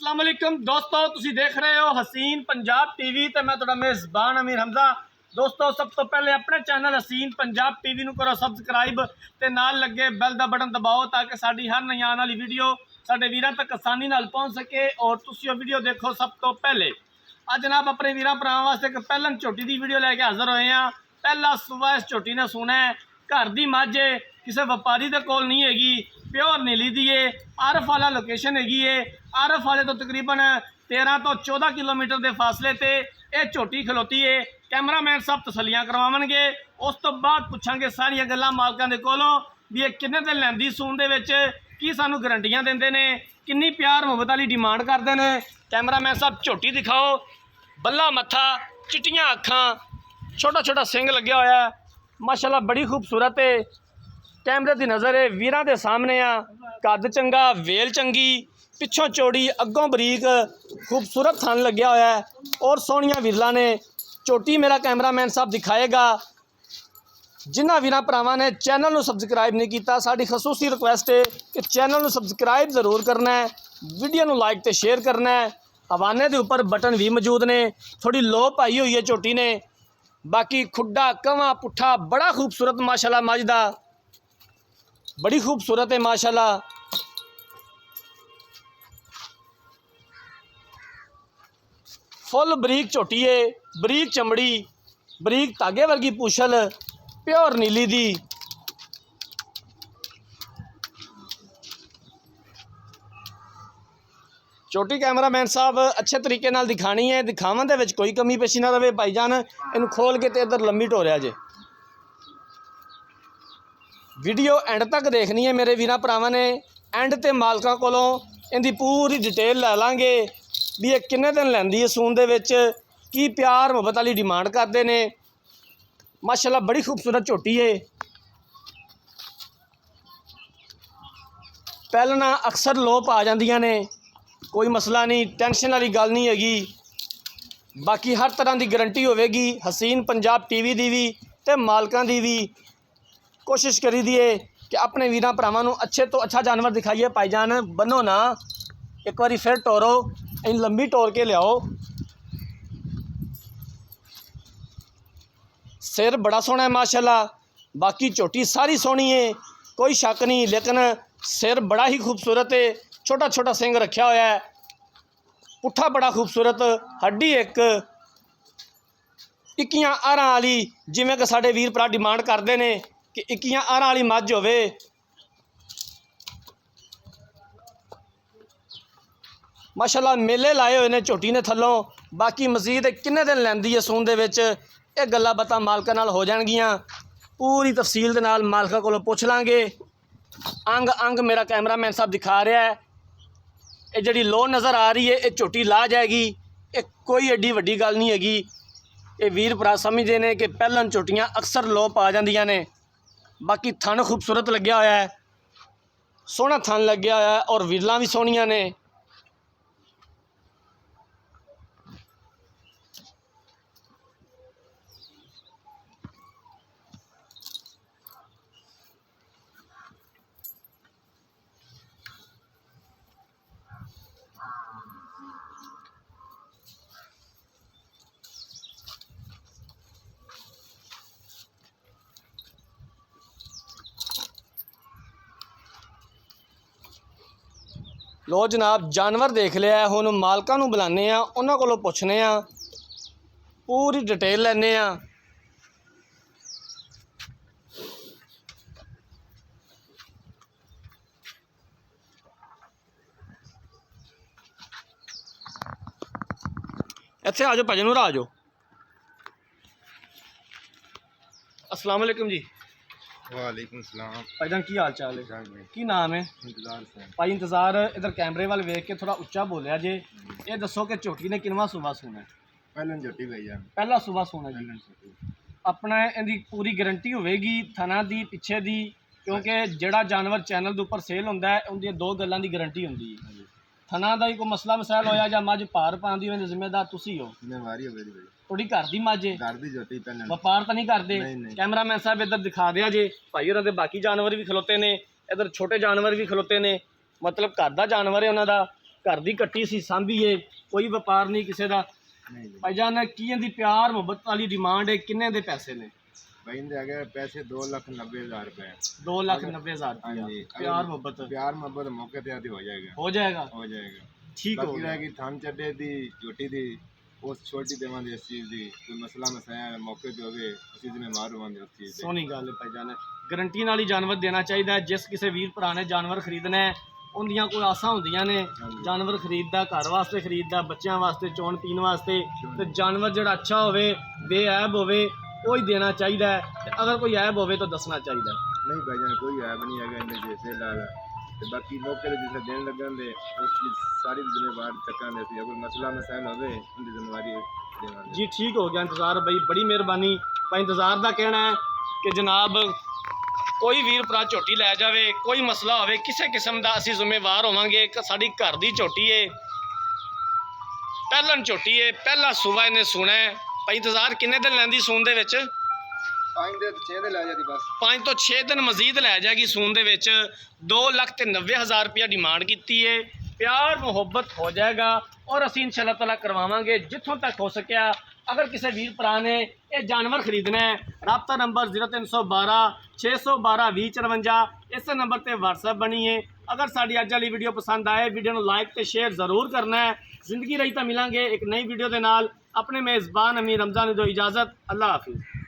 अस्सलाम वालेकुम दोस्तों, तुसी देख रहे हो हसीन पंजाब टीवी ते मैं तुहाडा मेज़बान अमीर हमजा। दोस्तों, सब तो पहले अपने चैनल हसीन पंजाब टीवी नूं करो सबसक्राइब ते नाल लगे बैल दा बटन दबाओ ताकि साडी हर नई आने वाली वीडियो साडे वीरां तक आसानी नाल पहुँच सके और तुसी वो वीडियो देखो सब तो पहले। अज जनाब अपने वीरां भरावां वास्ते एक पहलन झोटी की वीडियो लैके हाज़र होए हैं। पहला सूबा इस झोटी ने सुना है, घर की मझ है, किसी व्यापारी के कोल नहीं हैगी, प्योर नीली दी है, आरफ वाला लोकेशन हैगी है। आरफ वाले तो तकरीबन 13 तो 14 किलोमीटर के फासले ते यह झोटी खलोती है। कैमरामैन सब तसलियां करवावणगे, उस तो बाद पुछांगे सारिया गल्लां मालकां दे कोलों भी ये किन्ने दिन लैंदी सून दे विच, की सानू गारंटियां देंदे ने, किन्नी प्यार मुहब्बत वाली डिमांड करते हैं। कैमरामैन साहब झोटी दिखाओ, बल्ला मत्था, चिट्टियां अखां, छोटा छोटा सिंग लग्या होया, माशाल्लाह बड़ी खूबसूरत है। कैमरे की नज़र है वीरां दे सामने आ, कद चंगा, वेल चंगी, पिछों चौड़ी, अगों बरीक, खूबसूरत थन लग्या होया है और सोहणियां विरलां ने। झोटी मेरा कैमरामैन साहब दिखाएगा। जिन्हां वीरां भरावां ने चैनल नूं सबसक्राइब नहीं किया, साडी खसूसी रिक्वेस्ट है कि चैनल नूं सबसक्राइब जरूर करना है, वीडियो नूं लाइक ते शेयर करना है। हवाने के उपर बटन भी मौजूद ने, थोड़ी लो पाई हुई है झोटी ने। बाकी खुड्डा कवा पुट्ठा बड़ा खूबसूरत माशाल्लाह मझ दा, बड़ी खूबसूरत है माशाल्लाह। फुल बरीक झोटी है, बरीक चमड़ी, बरीक धागे वर्गी पूछल, प्योर नीली दी। झोटी कैमरामैन साहब अच्छे तरीके नाल दिखानी है, दिखावन दे विच कोई कमी पेशी ना रहे। भाईजान इनू खोल के ते इधर लंबी टोरिया जे। वीडियो एंड तक देखनी है मेरे वीरां भरावां ने, एंड ते मालकां कोलों इहदी पूरी डिटेल लै लांगे भी ये किन्ने दिन लैंदी है सून दे विच, की प्यार मुहब्बत वाली डिमांड करते हैं। माशाल्लाह बड़ी खूबसूरत झोटी है। पहलना अक्सर लोप आ जांदियां ने, कोई मसला नहीं, टेंशन वाली गल नहीं हैगी। बाकी हर तरह की गारंटी होगी हसीन पंजाब टीवी की भी ते मालकां दी भी। कोशिश करी दी है कि अपने वीरां भरावां नूं अच्छे तो अच्छा जानवर दिखाइए। भाईजान बनो ना, एक बारी फिर टोरो, इन लंबी टोर के लियाओ। सिर बड़ा सोहना है माशाल्लाह। बाकी झोटी सारी सोहनी है, कोई शक नहीं, लेकिन सिर बड़ा ही खूबसूरत है। छोटा छोटा सिंग रखा होया है, पुट्ठा बड़ा खूबसूरत, हड्डी एक, इक्कियां आरां वाली, जिवें कि साडे वीर भरा डिमांड करते हैं कि इक्कियां आरां वाली मझ होवे। माशाल्लाह मेले लाए हुए ने झोटी ने थल्लों। बाकी मजीद किन्ने दिन लैंदी है सून दे विच, ये गल्लां बातां मालकां नाल हो जाणगियां। पूरी तफसील दे नाल मालकां कोलों पुछ लांगे। अंग अंग मेरा कैमरामैन साहब दिखा रहा है। ये जिहड़ी लो नज़र आ रही है ये झोटी ला जाएगी, ये कोई एड्डी वड्डी गल नहीं हैगी। ये वीर भरा समझते हैं कि पहलन झोटियां अक्सर लोप आ जांदियां ने। बाकी थन खूबसूरत लग्या होया है, सोहना थन लग्या होया है और विरलां भी सोहणियां ने। लो जनाब जानवर देख लिया, हुण मालकां नूं बुलाने आ, उन्हां कोलों पुछने आ, पूरी डिटेल लैने आ। इत्थे आ जाओ भाजी नूर, आ जाओ। अस्सलाम वालेकुम जी। वालेकुम सलाम। भाईजान की हाल चाल है, की नाम है? इंतजार से भाई इंतज़ार, इधर कैमरे वाल वेख के थोड़ा उच्चा बोलिया जे। ये दसो कि झोटी ने किनवा सूबा सूना है? पहलन झोटी गई है, पहला सूबा सूना जी। पहलन झोटी अपना इहदी पूरी गारंटी होगी थना दी पिछे दी, क्योंकि जिहड़ा जानवर चैनल के उपर सेल होंदा है उनकी दो गल्लां दी गारंटी होंदी है। थना का ही कोई मसला मसाइल होया जां मझ भार पांदी होवे जिम्मेदार तुसी हो? जिम्मेवारी हो गई भाई, थोड़ी घर दी मझ है, घर दी झोटी पहलन व्यापार तो नहीं करते? नहीं। कैमरामैन साहब इधर दिखा दिया जे, भाई होरां दे बाकी जानवर भी खलोते ने, इधर छोटे जानवर भी खलोते ने, मतलब घर का जानवर है उन्हों का। घर दी कट्टी सी सांभीए, कोई व्यापार नहीं किसी का। नहीं जी भाईजान की इहदी प्यार मुहब्बत वाली डिमांड है, किन्ने दे पैसे ने? भाई इनके अगर पैसे 2,90,000 रुपए। 2,90,000 हाँ रुपया। जी प्यार मुहब्बत प्यार मोहब्बत मौके ते आदि हो जाएगा। हो जाएगा। हो जाएगा। ठीक हो बाकी गया। रहेगी थान चड्डे दी झोटी दी उस छोटी देवांगे इस चीज़ दी कोई मसला मसाया मौके पे होवे उस चीज़ में मार होवांगे उस चीज़ दे। सोहनी गल है भाईजान, गारंटी नाल ही जानवर देना चाहिए। जिस किसी वीर भरा ने जानवर खरीदना है उनदियां कोई आसां होंदियां ने, जानवर खरीददा घर वास्ते खरीददा, बच्चों वास्ते चोन पीन वास्ते, तो जानवर जो अच्छा होवे बेऐब होवे वही देना चाहिए। अगर कोई ऐब होवे तो दसना चाहिए। नहीं भाईजान कोई ऐब नहीं है इन्हें जैसे लाल ते बाकी मौके ते जिसे देन लगन दे उस चीज़ सारी जिम्मेवार चक्कर दे सी अगर मसला मसाइल होवे उनकी जिम्मेवारी देवांगे। जी ठीक हो गया इंतज़ार भाई, बड़ी मेहरबानी। भाई इंतज़ार का कहना है कि जनाब कोई वीर भरा झोटी लै जाए, कोई मसला होवे किसी किस्म का असीं जिम्मेवार होवांगे। साडी घर दी झोटी है, पहलन झोटी है, पहला सूबा इन्हें सुना है। भाई इंतज़ार किन्ने दिन लैंदी सून दे विच? 5 दे 6 दे लै जाती बस। 5 तो 6 दिन मजीद लै जाएगी सून दे विच। 2,90,000 रुपया डिमांड की है। प्यार मुहब्बत हो जाएगा और असीं इंशाअल्लाह ताला करवावांगे जिथों तक हो सकिया। अगर किसी वीर भरा ने यह जानवर खरीदना है, राबता नंबर 0312 612 2054 इस नंबर पर व्हाट्सएप बनी है। अगर साड़ी अज वाली वीडियो पसंद आए वीडियो को लाइक तो शेयर जरूर करना है। जिंदगी रही तो मिलांगे एक नई वीडियो के नाल। अपने मेज़बान अमीर रमज़ान दो इजाज़त। अल्लाह हाफिज़।